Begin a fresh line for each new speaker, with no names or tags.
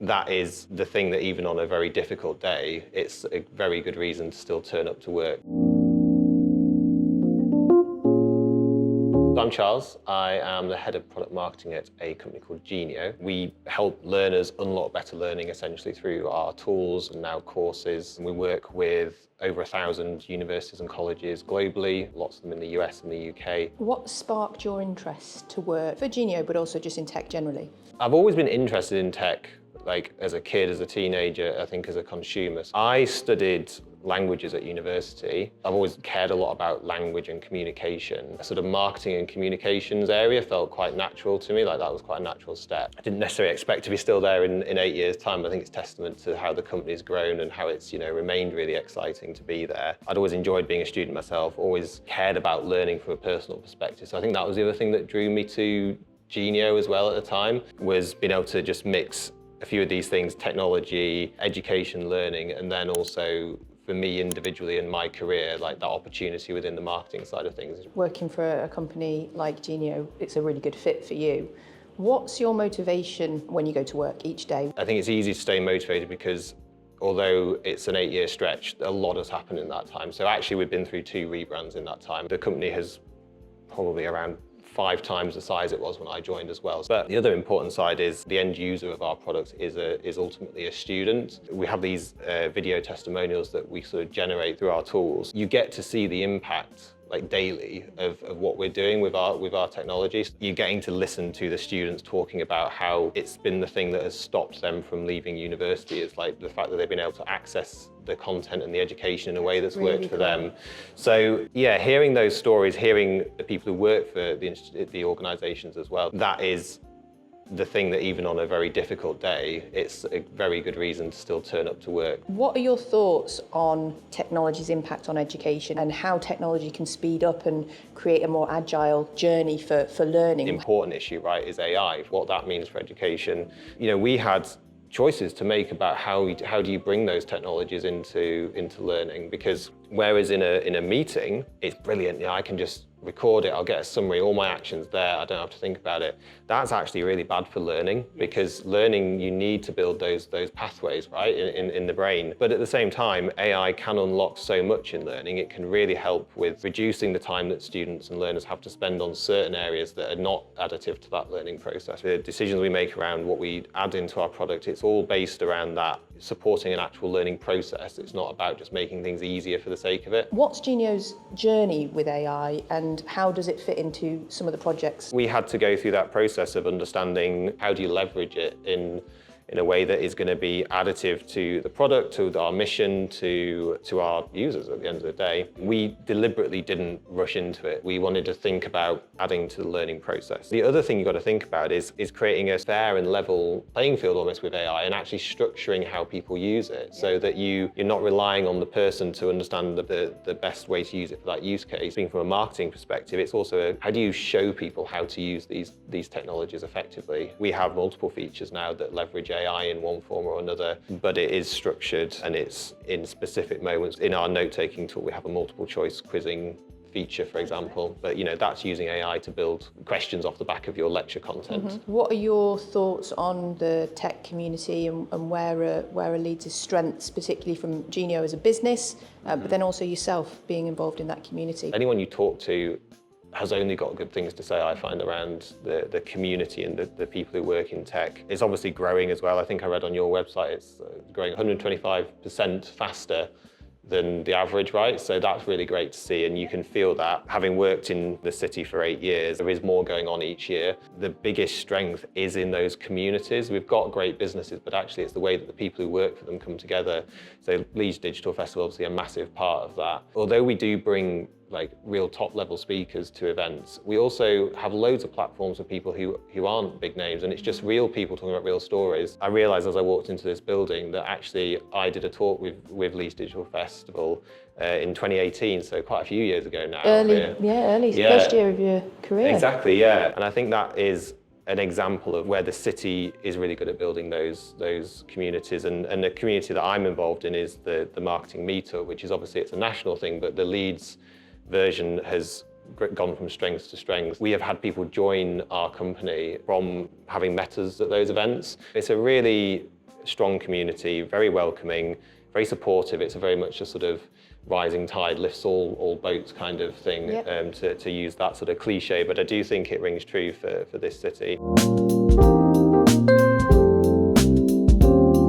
that is the thing that even on a very difficult day, it's a very good reason to still turn up to work. I'm Charles. I am the head of product marketing at a company called Genio. We help learners unlock better learning essentially through our tools and now courses. And we work with over 1,000 universities and colleges globally, lots of them in the US and the UK.
What sparked your interest to work for Genio, but also just in tech generally?
I've always been interested in tech, like as a kid, as a teenager, I think as a consumer. I studied languages at university. I've always cared a lot about language and communication. A sort of marketing and communications area felt quite natural to me, like that was quite a natural step. I didn't necessarily expect to be still there in 8 years' time, but I think it's testament to how the company's grown and how it's remained really exciting to be there. I'd always enjoyed being a student myself, always cared about learning from a personal perspective. So I think that was the other thing that drew me to Genio as well at the time, was being able to just mix a few of these things, technology, education, learning, and then also for me individually in my career, like that opportunity within the marketing side of things.
Working for a company like Genio, it's a really good fit for you. What's your motivation when you go to work each day?
I think it's easy to stay motivated because although it's an 8-year stretch, a lot has happened in that time. So actually we've been through 2 rebrands in that time. The company has probably around 5 times the size it was when I joined as well. But the other important side is the end user of our product is ultimately a student. We have these video testimonials that we sort of generate through our tools. You get to see the impact like daily of what we're doing with our technologies. You're getting to listen to the students talking about how it's been the thing that has stopped them from leaving university. It's like the fact that they've been able to access the content and the education in a way that's really worked for them. So yeah, hearing those stories, hearing the people who work for the organizations as well, that is the thing that even on a very difficult day, it's a very good reason to still turn up to work.
What are your thoughts on technology's impact on education and how technology can speed up and create a more agile journey for learning?
The important issue, right, is AI, what that means for education. We had choices to make about how do you bring those technologies into learning, because whereas in a meeting, it's brilliant, I can just record it, I'll get a summary, all my actions there, I don't have to think about it. That's actually really bad for learning, because learning, you need to build those pathways, right, in the brain. But at the same time, AI can unlock so much in learning. It can really help with reducing the time that students and learners have to spend on certain areas that are not additive to that learning process. The decisions we make around what we add into our product, it's all based around that, supporting an actual learning process. It's not about just making things easier for the sake of it.
What's Genio's journey with AI and how does it fit into some of the projects?
We had to go through that process of understanding how do you leverage it in a way that is going to be additive to the product, to our mission, to our users at the end of the day. We deliberately didn't rush into it. We wanted to think about adding to the learning process. The other thing you've got to think about is creating a fair and level playing field almost with AI and actually structuring how people use it so that you're not relying on the person to understand the best way to use it for that use case. Being from a marketing perspective, it's also how do you show people how to use these technologies effectively. We have multiple features now that leverage AI in one form or another, but it is structured and it's in specific moments. In our note-taking tool, we have a multiple choice quizzing feature, for example, but that's using AI to build questions off the back of your lecture content.
Mm-hmm. What are your thoughts on the tech community and where are Leeds' strengths, particularly from Genio as a business, but then also yourself being involved in that community?
Anyone you talk to has only got good things to say, I find, around the community and the people who work in tech. It's obviously growing as well. I think I read on your website it's growing 125% faster than the average, right? So that's really great to see, and you can feel that. Having worked in the city for 8 years, there is more going on each year. The biggest strength is in those communities. We've got great businesses, but actually it's the way that the people who work for them come together. So Leeds Digital Festival, obviously a massive part of that. Although we do bring like real top level speakers to events, we also have loads of platforms for people who aren't big names, and it's just real people talking about real stories. I realised as I walked into this building that actually I did a talk with Leeds Digital Festival in 2018, so quite a few years ago now.
Early, first year of your career.
Exactly, yeah. And I think that is an example of where the city is really good at building those communities, and the community that I'm involved in is the marketing meetup, which is obviously it's a national thing, but the Leeds version has gone from strength to strength. We have had people join our company from having met us at those events. It's a really strong community, very welcoming, very supportive. It's very much a sort of rising tide lifts all boats kind of thing,
Yep.
to use that sort of cliche, but I do think it rings true for this city.